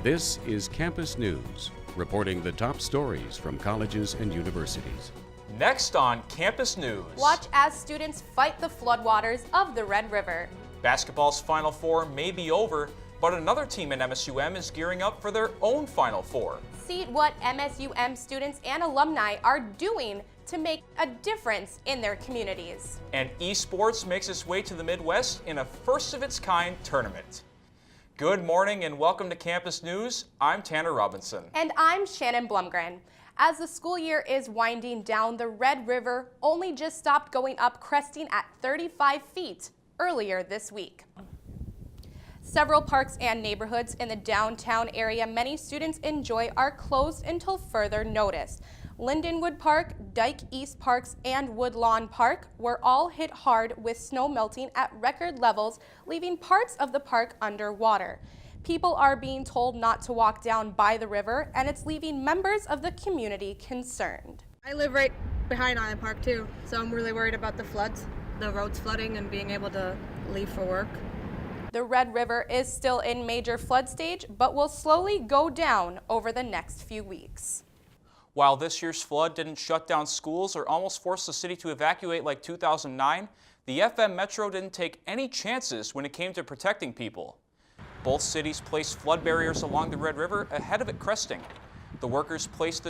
This is Campus News, reporting the top stories from colleges and universities. Next on Campus News. Watch as students fight the floodwaters of the Red River. Basketball's Final Four may be over, but another team in MSUM is gearing up for their own Final Four. See what MSUM students and alumni are doing to make a difference in their communities. And esports makes its way to the Midwest in a first-of-its-kind tournament. Good morning and welcome to Campus News. I'm Tanner Robinson. And I'm Shannon Blumgren. As the school year is winding down, the Red River only just stopped going up, cresting at 35 feet earlier this week. Several parks and neighborhoods in the downtown area many students enjoy are closed until further notice. Lindenwood Park, Dyke East Parks, and Woodlawn Park were all hit hard with snow melting at record levels, leaving parts of the park underwater. People are being told not to walk down by the river, and it's leaving members of the community concerned. I live right behind Island Park too, so I'm really worried about the floods, the roads flooding, and being able to leave for work. The Red River is still in major flood stage, but will slowly go down over the next few weeks. While this year's flood didn't shut down schools or almost force the city to evacuate like 2009, the FM Metro didn't take any chances when it came to protecting people. Both cities placed flood barriers along the Red River ahead of it cresting. The workers placed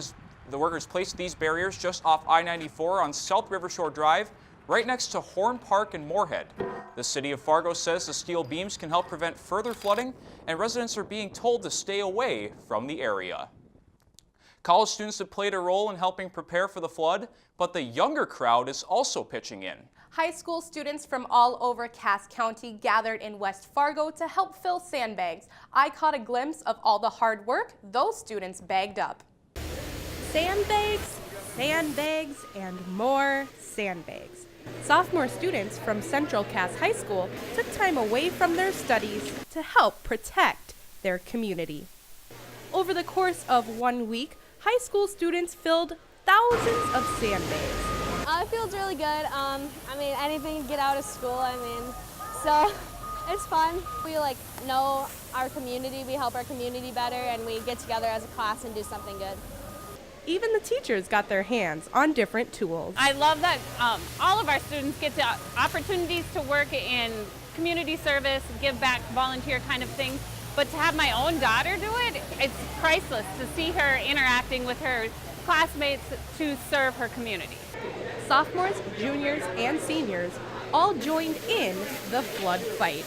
these barriers just off I-94 on South River Shore Drive, right next to Horn Park and Moorhead. The city of Fargo says the steel beams can help prevent further flooding, and residents are being told to stay away from the area. College students have played a role in helping prepare for the flood, but the younger crowd is also pitching in. High school students from all over Cass County gathered in West Fargo to help fill sandbags. I caught a glimpse of all the hard work those students bagged up. Sandbags, sandbags, and more sandbags. Sophomore students from Central Cass High School took time away from their studies to help protect their community. Over the course of 1 week, high school students filled thousands of sandbags. It feels really good. Anything to get out of school, so it's fun. We know our community, we help our community better, and we get together as a class and do something good. Even the teachers got their hands on different tools. I love that all of our students get the opportunities to work in community service, give back, volunteer kind of things. But to have my own daughter do it, it's priceless to see her interacting with her classmates to serve her community. Sophomores, juniors, and seniors all joined in the flood fight.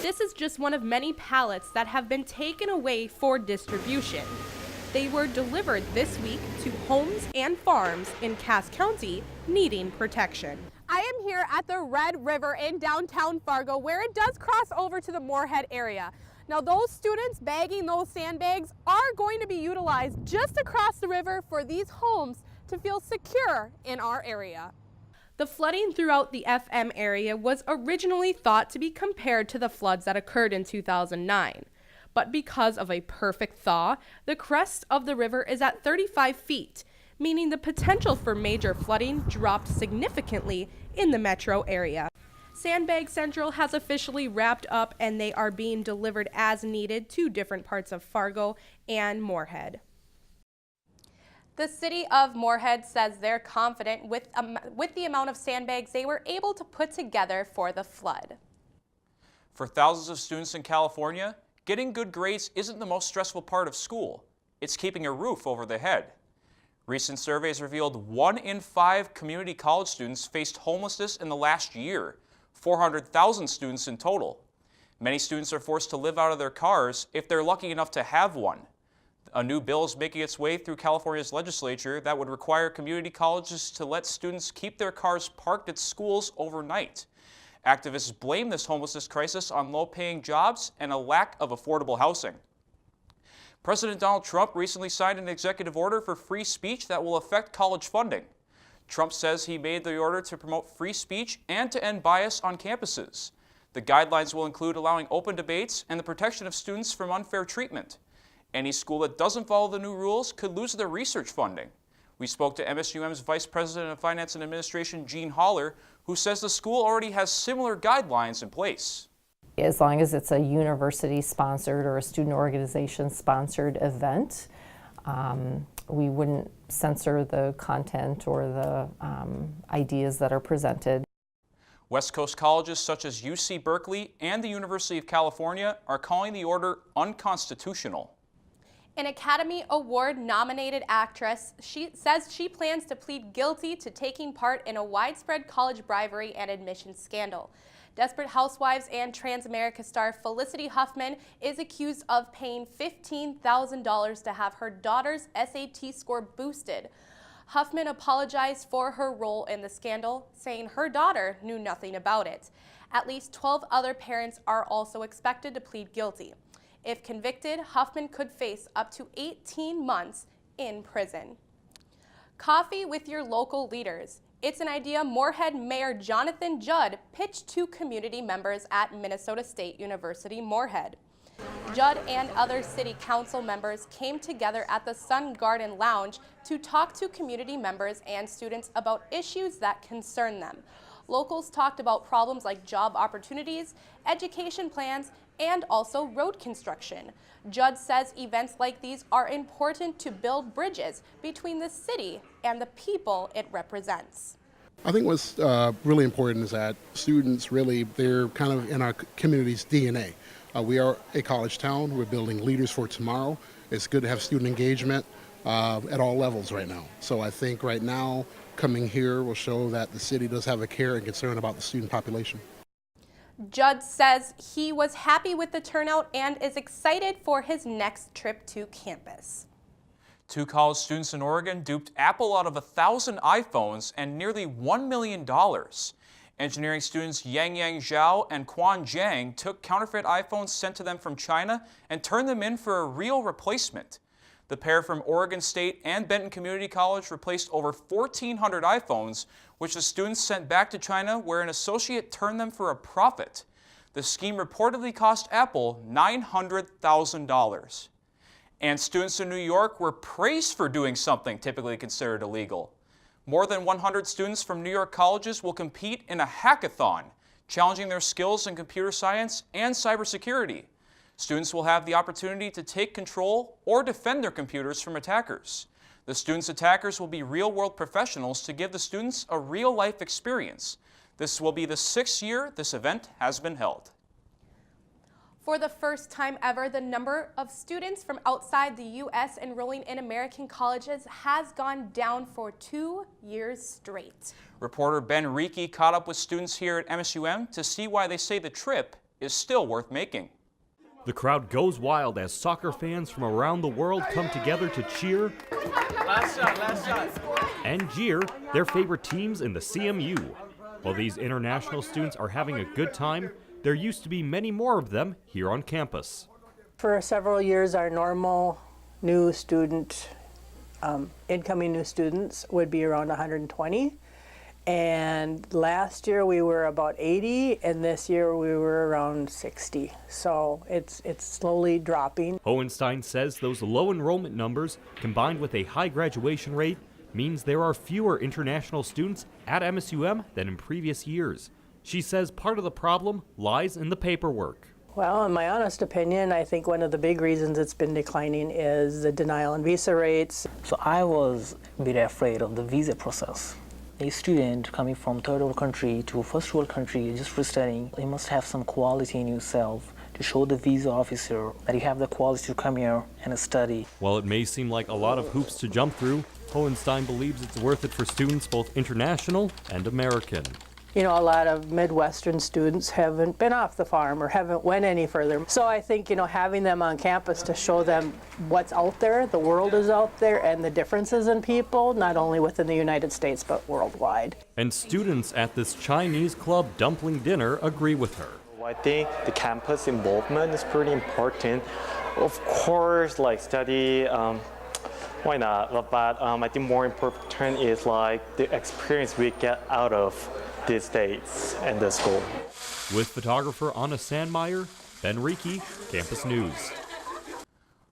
This is just one of many pallets that have been taken away for distribution. They were delivered this week to homes and farms in Cass County needing protection. I am here at the Red River in downtown Fargo, where it does cross over to the Moorhead area. Now, those students bagging those sandbags are going to be utilized just across the river for these homes to feel secure in our area. The flooding throughout the FM area was originally thought to be compared to the floods that occurred in 2009. But because of a perfect thaw, the crest of the river is at 35 feet, meaning the potential for major flooding dropped significantly in the metro area. Sandbag Central has officially wrapped up, and they are being delivered as needed to different parts of Fargo and Moorhead. The city of Moorhead says they're confident with the amount of sandbags they were able to put together for the flood. For thousands of students in California, getting good grades isn't the most stressful part of school. It's keeping a roof over their head. Recent surveys revealed 1 in 5 community college students faced homelessness in the last year. 400,000 students in total. Many students are forced to live out of their cars if they're lucky enough to have one. A new bill is making its way through California's legislature that would require community colleges to let students keep their cars parked at schools overnight. Activists blame this homelessness crisis on low-paying jobs and a lack of affordable housing. President Donald Trump recently signed an executive order for free speech that will affect college funding. Trump says he made the order to promote free speech and to end bias on campuses. The guidelines will include allowing open debates and the protection of students from unfair treatment. Any school that doesn't follow the new rules could lose their research funding. We spoke to MSUM's Vice President of Finance and Administration, Gene Haller, who says the school already has similar guidelines in place. As long as it's a university-sponsored or a student organization-sponsored event, we wouldn't censor the content or the ideas that are presented. West Coast colleges such as UC Berkeley and the University of California are calling the order unconstitutional. An Academy Award-nominated actress, she says she plans to plead guilty to taking part in a widespread college bribery and admissions scandal. Desperate Housewives and Transamerica star Felicity Huffman is accused of paying $15,000 to have her daughter's SAT score boosted. Huffman apologized for her role in the scandal, saying her daughter knew nothing about it. At least 12 other parents are also expected to plead guilty. If convicted, Huffman could face up to 18 months in prison. Coffee with your local leaders. It's an idea Moorhead Mayor Jonathan Judd pitched to community members at Minnesota State University Moorhead. Judd and other city council members came together at the Sun Garden Lounge to talk to community members and students about issues that concern them. Locals talked about problems like job opportunities, education plans, and also road construction. Judd says events like these are important to build bridges between the city and the people it represents. I think what's really important is that students really, they're kind of in our community's DNA. We are a college town. We're building leaders for tomorrow. It's good to have student engagement at all levels right now. So I think right now, coming here will show that the city does have a care and concern about the student population. Judd says he was happy with the turnout and is excited for his next trip to campus. 2 college students in Oregon duped Apple out of 1,000 iPhones and nearly $1 million. Engineering students Yang Zhao and Quan Jiang took counterfeit iPhones sent to them from China and turned them in for a real replacement. The pair from Oregon State and Benton Community College replaced over 1,400 iPhones, which the students sent back to China, where an associate turned them for a profit. The scheme reportedly cost Apple $900,000. And students in New York were praised for doing something typically considered illegal. More than 100 students from New York colleges will compete in a hackathon, challenging their skills in computer science and cybersecurity. Students will have the opportunity to take control or defend their computers from attackers. The students' attackers will be real-world professionals to give the students a real-life experience. This will be the 6th year this event has been held. For the first time ever, the number of students from outside the U.S. enrolling in American colleges has gone down for 2 years straight. Reporter Ben Reiki caught up with students here at MSUM to see why they say the trip is still worth making. The crowd goes wild as soccer fans from around the world come together to cheer and jeer their favorite teams in the CMU. While these international students are having a good time, there used to be many more of them here on campus. For several years, our normal new student, incoming new students would be around 120. And last year we were about 80, and this year we were around 60. So it's slowly dropping. Hohenstein says those low enrollment numbers, combined with a high graduation rate, means there are fewer international students at MSUM than in previous years. She says part of the problem lies in the paperwork. Well, in my honest opinion, I think one of the big reasons it's been declining is the denial and visa rates. So I was a bit afraid of the visa process. A student coming from third world country to first world country just for studying, you must have some quality in yourself to show the visa officer that you have the quality to come here and study. While it may seem like a lot of hoops to jump through, Hohenstein believes it's worth it for students both international and American. You know, a lot of Midwestern students haven't been off the farm or haven't went any further. So I think, you know, having them on campus to show them what's out there, the world is out there, and the differences in people, not only within the United States, but worldwide. And students at this Chinese club dumpling dinner agree with her. I think the campus involvement is pretty important. Of course, like study, why not? But I think more important is like the experience we get out of these days and the school. With photographer Anna Sandmeyer, Ben Reiki, Campus News.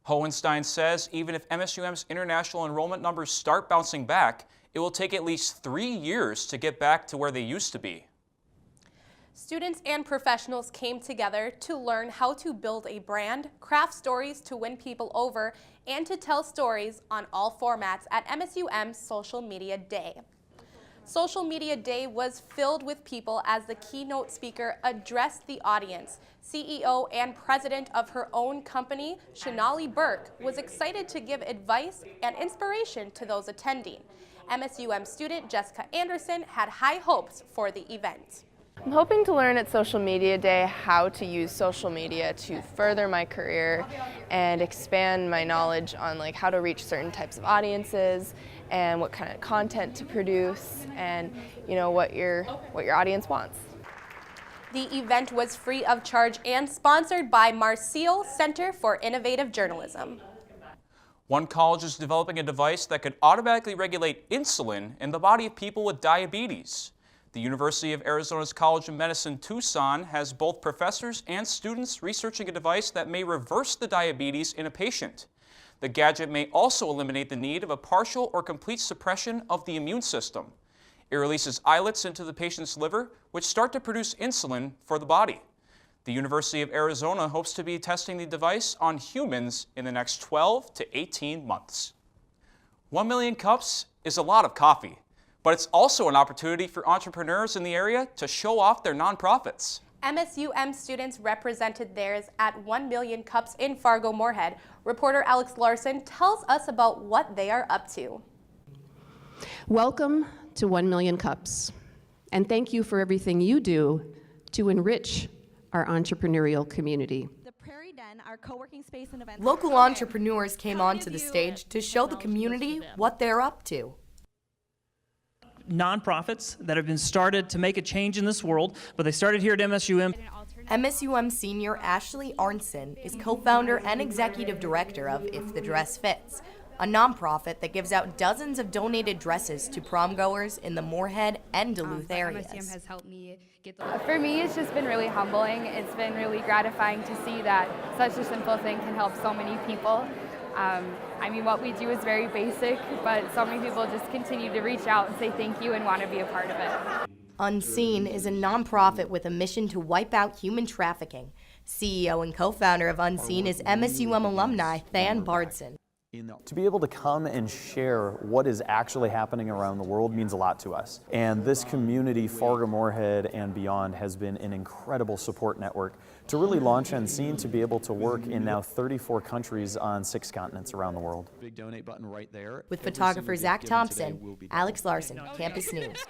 Hohenstein says even if MSUM's international enrollment numbers start bouncing back, it will take at least 3 years to get back to where they used to be. Students and professionals came together to learn how to build a brand, craft stories to win people over, and to tell stories on all formats at MSUM Social Media Day. Social Media Day was filled with people as the keynote speaker addressed the audience. CEO and president of her own company, Shanali Burke, was excited to give advice and inspiration to those attending. MSUM student Jessica Anderson had high hopes for the event. I'm hoping to learn at Social Media Day how to use social media to further my career and expand my knowledge on how to reach certain types of audiences and what kind of content to produce and what your audience wants. The event was free of charge and sponsored by Marseille Center for Innovative Journalism. One college is developing a device that could automatically regulate insulin in the body of people with diabetes. The University of Arizona's College of Medicine Tucson has both professors and students researching a device that may reverse the diabetes in a patient. The gadget may also eliminate the need of a partial or complete suppression of the immune system. It releases islets into the patient's liver, which start to produce insulin for the body. The University of Arizona hopes to be testing the device on humans in the next 12 to 18 months. 1 million cups is a lot of coffee, but it's also an opportunity for entrepreneurs in the area to show off their nonprofits. MSUM students represented theirs at 1 Million Cups in Fargo Moorhead. Reporter Alex Larson tells us about what they are up to. Welcome to 1 Million Cups, and thank you for everything you do to enrich our entrepreneurial community. Our co-working space and events. Local entrepreneurs came onto the stage to show the community what they're up to. Nonprofits that have been started to make a change in this world, but they started here at MSUM. MSUM senior Ashley Arnson is co-founder and executive director of If the Dress Fits, a nonprofit that gives out dozens of donated dresses to prom goers in the Moorhead and Duluth areas. MSUM has helped me get For me, it's just been really humbling. It's been really gratifying to see that such a simple thing can help so many people. I mean, what we do is very basic, but so many people just continue to reach out and say thank you and want to be a part of it. Unseen is a nonprofit with a mission to wipe out human trafficking. CEO and co-founder of Unseen is MSUM alumni Than Bardson. To be able to come and share what is actually happening around the world means a lot to us. And this community, Fargo Moorhead and beyond, has been an incredible support network to really launch Unseen to be able to work in now 34 countries on 6 continents around the world. Big donate button right there. With photographer Zach Thompson, Alex Larson, Campus News.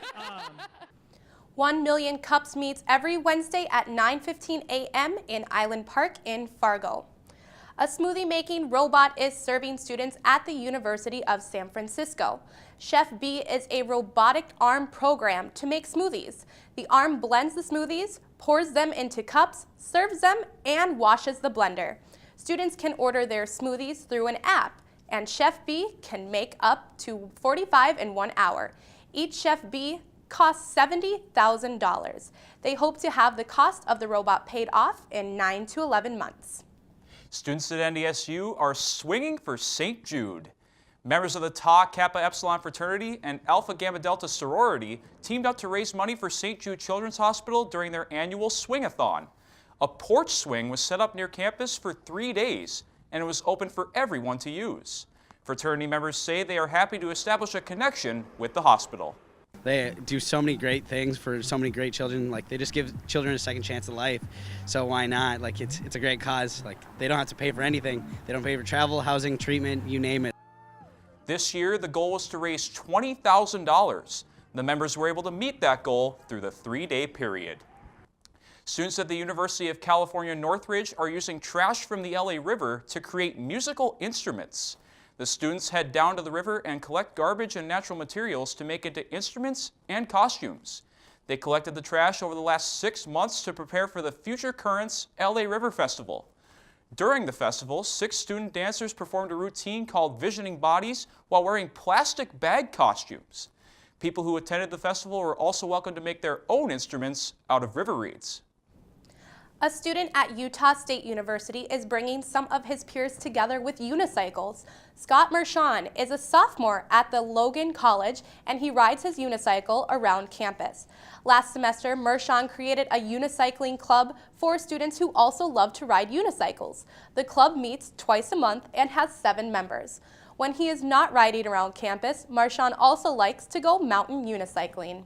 1 Million Cups meets every Wednesday at 9:15 a.m. in Island Park in Fargo. A smoothie-making robot is serving students at the University of San Francisco. Chef B is a robotic arm program to make smoothies. The arm blends the smoothies, pours them into cups, serves them, and washes the blender. Students can order their smoothies through an app, and Chef B can make up to 45 in 1 hour. Each Chef B costs $70,000. They hope to have the cost of the robot paid off in 9 to 11 months. Students at NDSU are swinging for St. Jude. Members of the Tau Kappa Epsilon fraternity and Alpha Gamma Delta sorority teamed up to raise money for St. Jude Children's Hospital during their annual swing-a-thon. A porch swing was set up near campus for 3 days, and it was open for everyone to use. Fraternity members say they are happy to establish a connection with the hospital. They do so many great things for so many great children. They just give children a second chance at life. So why not? It's a great cause. They don't have to pay for anything. They don't pay for travel, housing, treatment, you name it. This year, the goal was to raise $20,000. The members were able to meet that goal through the 3-day period. Students at the University of California, Northridge are using trash from the LA River to create musical instruments. The students head down to the river and collect garbage and natural materials to make into instruments and costumes. They collected the trash over the last 6 months to prepare for the Future Currents LA River Festival. During the festival, 6 student dancers performed a routine called Visioning Bodies while wearing plastic bag costumes. People who attended the festival were also welcome to make their own instruments out of river reeds. A student at Utah State University is bringing some of his peers together with unicycles. Scott Mershon is a sophomore at the Logan College, and he rides his unicycle around campus. Last semester, Mershon created a unicycling club for students who also love to ride unicycles. The club meets twice a month and has 7 members. When he is not riding around campus, Mershon also likes to go mountain unicycling.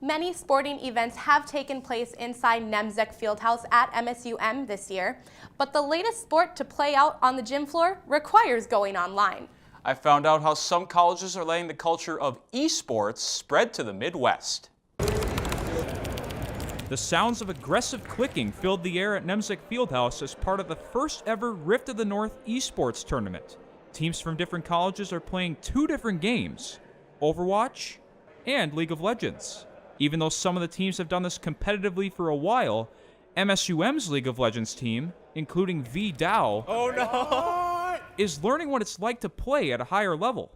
Many sporting events have taken place inside Nemzek Fieldhouse at MSUM this year, but the latest sport to play out on the gym floor requires going online. I found out how some colleges are letting the culture of esports spread to the Midwest. The sounds of aggressive clicking filled the air at Nemzek Fieldhouse as part of the first ever Rift of the North esports tournament. Teams from different colleges are playing 2 different games, Overwatch and League of Legends. Even though some of the teams have done this competitively for a while, MSUM's League of Legends team, including VDAO, is learning what it's like to play at a higher level.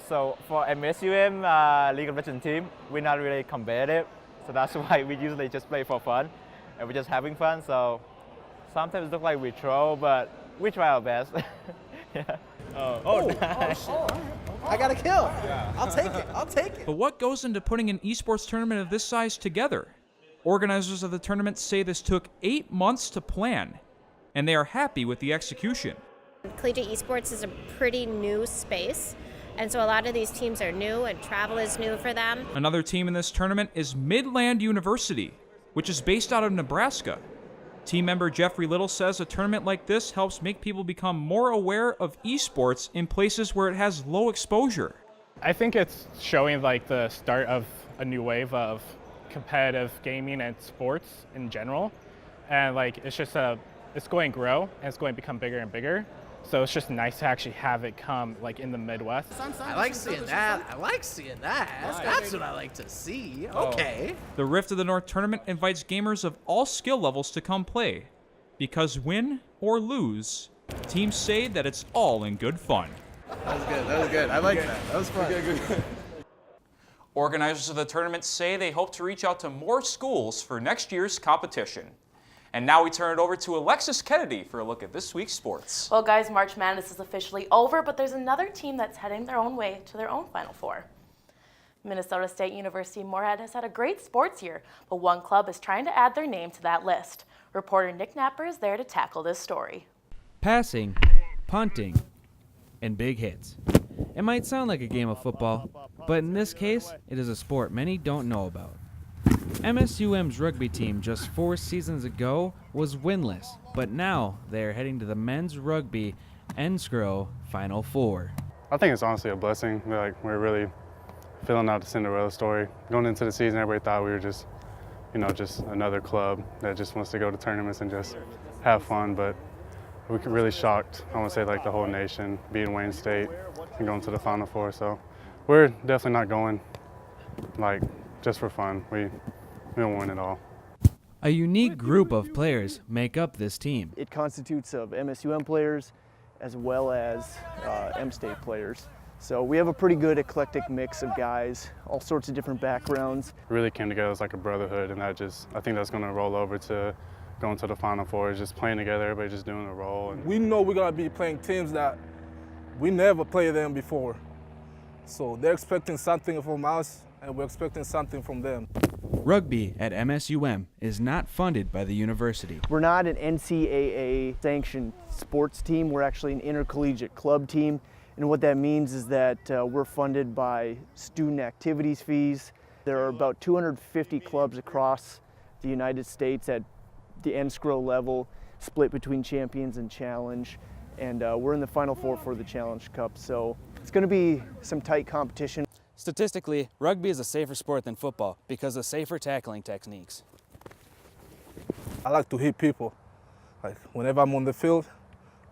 So for MSUM League of Legends team, we're not really competitive, so that's why we usually just play for fun, and we're just having fun. So sometimes it looks like we troll, but we try our best. Yeah. Nice. I got a kill. I'll take it. I'll take it. But what goes into putting an esports tournament of this size together? Organizers of the tournament say this took 8 months to plan, and they are happy with the execution. Collegiate esports is a pretty new space, and so a lot of these teams are new and travel is new for them. Another team in this tournament is Midland University, which is based out of Nebraska. Team member Jeffrey Little says a tournament like this helps make people become more aware of esports in places where it has low exposure. I think it's showing like the start of a new wave of competitive gaming and sports in general, and like it's going to grow and it's going to become bigger and bigger. So it's just nice to actually have it come like in the Midwest. I like seeing that. That's what I like to see. Okay. The Rift of the North tournament invites gamers of all skill levels to come play. Because win or lose, teams say that it's all in good fun. That was good. I like that. That was fun. Good. Organizers of the tournament say they hope to reach out to more schools for next year's competition. And now we turn it over to Alexis Kennedy for a look at this week's sports. Well, guys, March Madness is officially over, but there's another team that's heading their own way to their own Final Four. Minnesota State University Moorhead has had a great sports year, but one club is trying to add their name to that list. Reporter Nick Napper is there to tackle this story. Passing, punting, and big hits. It might sound like a game of football, but in this case, it is a sport many don't know about. MSUM's rugby team just 4 seasons ago was winless, but now they are heading to the men's rugby NSCRO Final Four. I think it's honestly a blessing. We're really filling out the Cinderella story. Going into the season, everybody thought we were just another club that just wants to go to tournaments and just have fun, but we really shocked, I want to say, like the whole nation, beating Wayne State and going to the Final Four. So we're definitely not going just for fun. We don't win it all. A unique group of players make up this team. It constitutes of MSUM players as well as M-State players. So we have a pretty good eclectic mix of guys, all sorts of different backgrounds. It really came together as like a brotherhood, and I think that's going to roll over to going to the Final Four, just playing together, everybody just doing a role. We know we're going to be playing teams that we never played them before. So they're expecting something from us, and we're expecting something from them. Rugby at MSUM is not funded by the university. We're not an NCAA-sanctioned sports team. We're actually an intercollegiate club team. And what that means is that we're funded by student activities fees. There are about 250 clubs across the United States at the NSCRO level, split between Champions and Challenge. And we're in the Final Four for the Challenge Cup. So it's going to be some tight competition. Statistically, rugby is a safer sport than football because of safer tackling techniques. I like to hit people. Whenever I'm on the field,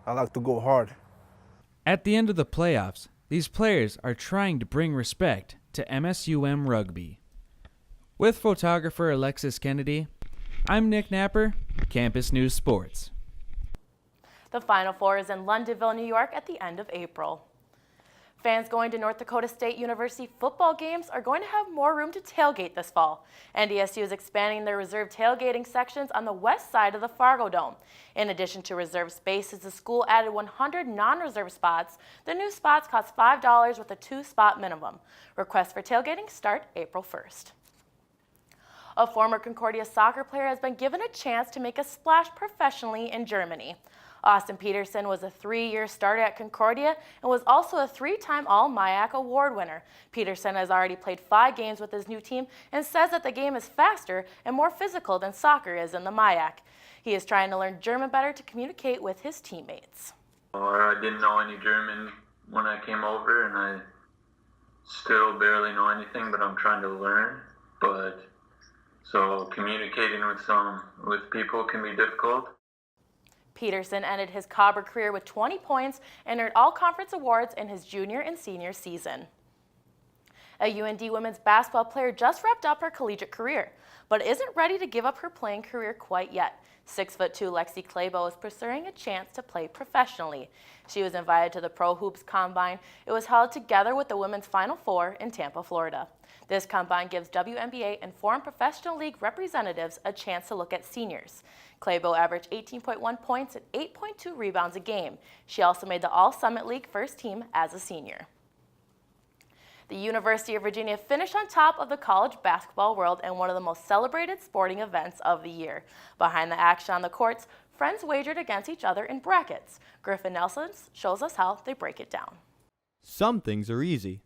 I like to go hard. At the end of the playoffs, these players are trying to bring respect to MSUM rugby. With photographer Alexis Kennedy, I'm Nick Napper, Campus News Sports. The Final Four is in Londonville, New York at the end of April. Fans going to North Dakota State University football games are going to have more room to tailgate this fall. NDSU is expanding their reserved tailgating sections on the west side of the Fargo Dome. In addition to reserved spaces, the school added 100 non-reserved spots. The new spots cost $5 with a 2-spot minimum. Requests for tailgating start April 1st. A former Concordia soccer player has been given a chance to make a splash professionally in Germany. Austin Peterson was a 3-year starter at Concordia and was also a 3-time All-MIAC award winner. Peterson has already played 5 games with his new team and says that the game is faster and more physical than soccer is in the MIAC. He is trying to learn German better to communicate with his teammates. I didn't know any German when I came over, and I still barely know anything, but I'm trying to learn. So communicating with people can be difficult. Peterson ended his Cobber career with 20 points and earned all conference awards in his junior and senior season. A UND women's basketball player just wrapped up her collegiate career, but isn't ready to give up her playing career quite yet. 6'2" Lexi Claybo is pursuing a chance to play professionally. She was invited to the Pro Hoops Combine. It was held together with the Women's Final Four in Tampa, Florida. This combine gives WNBA and foreign professional league representatives a chance to look at seniors. Claybo averaged 18.1 points and 8.2 rebounds a game. She also made the All-Summit League first team as a senior. The University of Virginia finished on top of the college basketball world in one of the most celebrated sporting events of the year. Behind the action on the courts, friends wagered against each other in brackets. Griffin Nelson shows us how they break it down. Some things are easy.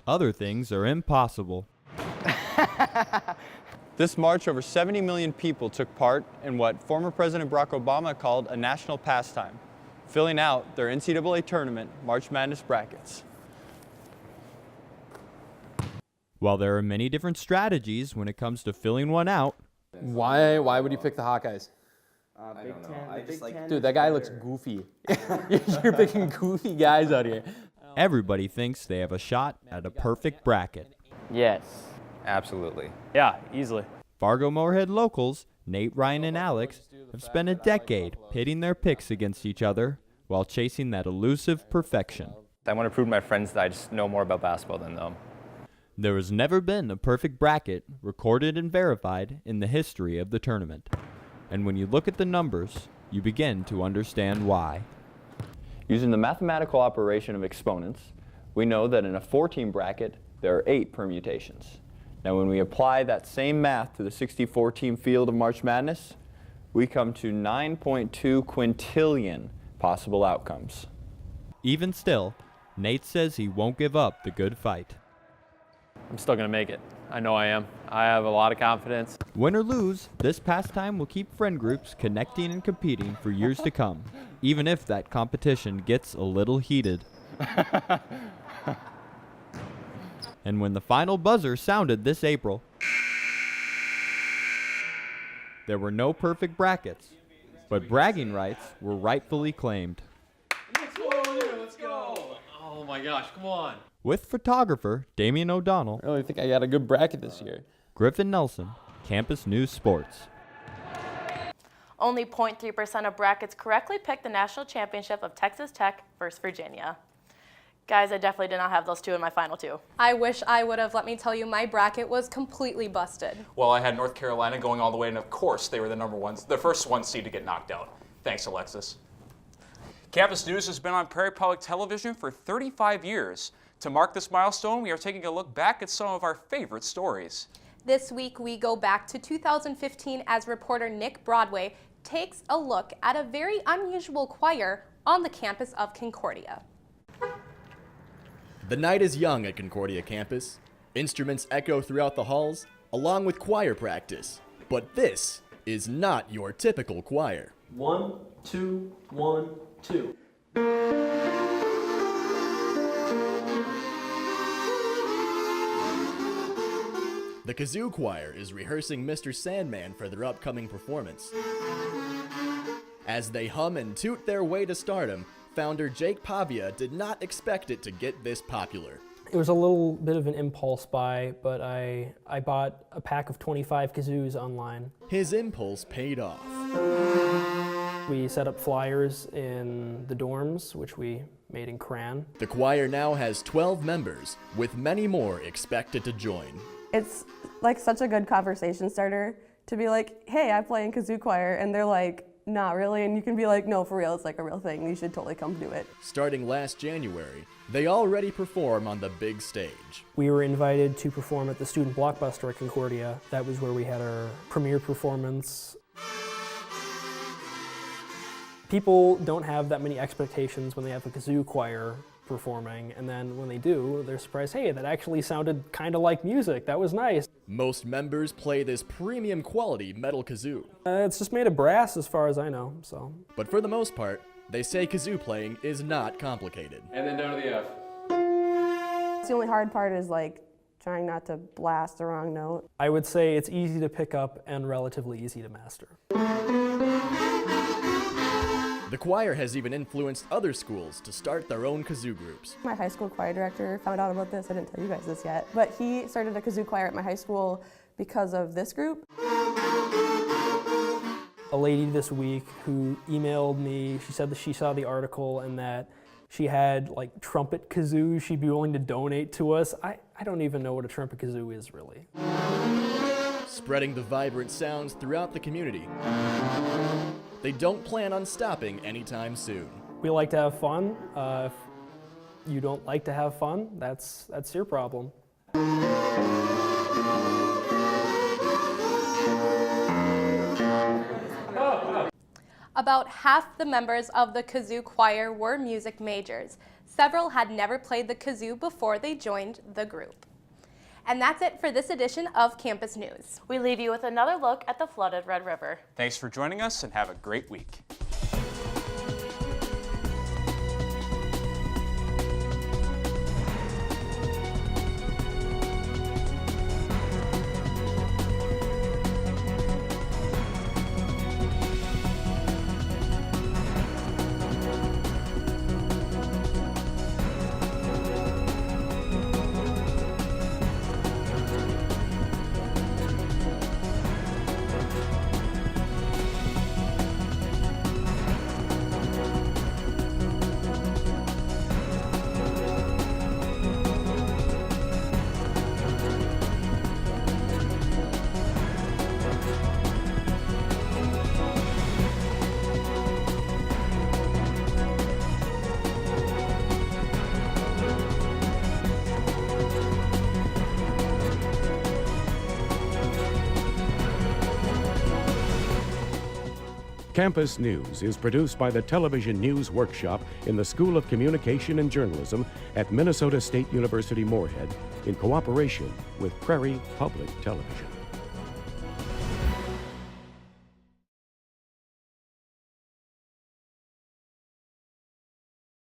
Other things are impossible. This march, over 70 million people took part in what former President Barack Obama called a national pastime, filling out their NCAA tournament March Madness brackets. While there are many different strategies when it comes to filling one out, Why would you pick the Hawkeyes? I don't know. Dude, that guy looks goofy. You're picking goofy guys out here. everybody thinks they have a shot at a perfect bracket. Yes, absolutely. Yeah, easily. Fargo Moorhead locals, Nate, Ryan, and Alex, have spent a decade pitting their picks against each other while chasing that elusive perfection. I want to prove to my friends that I just know more about basketball than them. There has never been a perfect bracket recorded and verified in the history of the tournament. And when you look at the numbers, you begin to understand why. Using the mathematical operation of exponents, we know that in a 4-team bracket, there are 8 permutations. Now when we apply that same math to the 64-team field of March Madness, we come to 9.2 quintillion possible outcomes. Even still, Nate says he won't give up the good fight. I'm still going to make it. I know I am. I have a lot of confidence. Win or lose, this pastime will keep friend groups connecting and competing for years to come, even if that competition gets a little heated. And when the final buzzer sounded this April, there were no perfect brackets, but bragging rights were rightfully claimed. Let's go. Oh my gosh, come on. With photographer Damian O'Donnell, I really think I got a good bracket this year. Griffin Nelson, Campus News Sports. Only 0.3% of brackets correctly picked the national championship of Texas Tech versus Virginia. Guys, I definitely did not have those two in my final two. I wish I would have. Let me tell you, my bracket was completely busted. Well, I had North Carolina going all the way, and of course they were the first one seed to get knocked out. Thanks, Alexis. Campus News has been on Prairie Public Television for 35 years. To mark this milestone, we are taking a look back at some of our favorite stories. This week, we go back to 2015 as reporter Nick Broadway takes a look at a very unusual choir on the campus of Concordia. The night is young at Concordia campus. Instruments echo throughout the halls, along with choir practice. But this is not your typical choir. 1, 2, 1, 2. The kazoo choir is rehearsing Mr. Sandman for their upcoming performance. As they hum and toot their way to stardom, founder Jake Pavia did not expect it to get this popular. It was a little bit of an impulse buy, but I bought a pack of 25 kazoos online. His impulse paid off. We set up flyers in the dorms, which we made in crayon. The choir now has 12 members, with many more expected to join. It's like such a good conversation starter to be like, hey, I play in kazoo choir, and they're like, not really, and you can be like, no, for real, it's like a real thing, you should totally come do it. Starting last January, they already perform on the big stage. We were invited to perform at the Student Blockbuster at Concordia. That was where we had our premiere performance. People don't have that many expectations when they have a kazoo choir performing, and then when they do, they're surprised, hey, that actually sounded kind of like music, that was nice. Most members play this premium quality metal kazoo. It's just made of brass as far as I know, so. But for the most part, they say kazoo playing is not complicated. And then down to the F. The only hard part is like trying not to blast the wrong note. I would say it's easy to pick up and relatively easy to master. The choir has even influenced other schools to start their own kazoo groups. My high school choir director found out about this. I didn't tell you guys this yet, but he started a kazoo choir at my high school because of this group. A lady this week who emailed me, she said that she saw the article and that she had like trumpet kazoo she'd be willing to donate to us. I don't even know what a trumpet kazoo is really. Spreading the vibrant sounds throughout the community. They don't plan on stopping anytime soon. We like to have fun. If you don't like to have fun, that's your problem. About half the members of the kazoo choir were music majors. Several had never played the kazoo before they joined the group. And that's it for this edition of Campus News. We leave you with another look at the flooded Red River. Thanks for joining us and have a great week. Campus News is produced by the Television News Workshop in the School of Communication and Journalism at Minnesota State University Moorhead in cooperation with Prairie Public Television.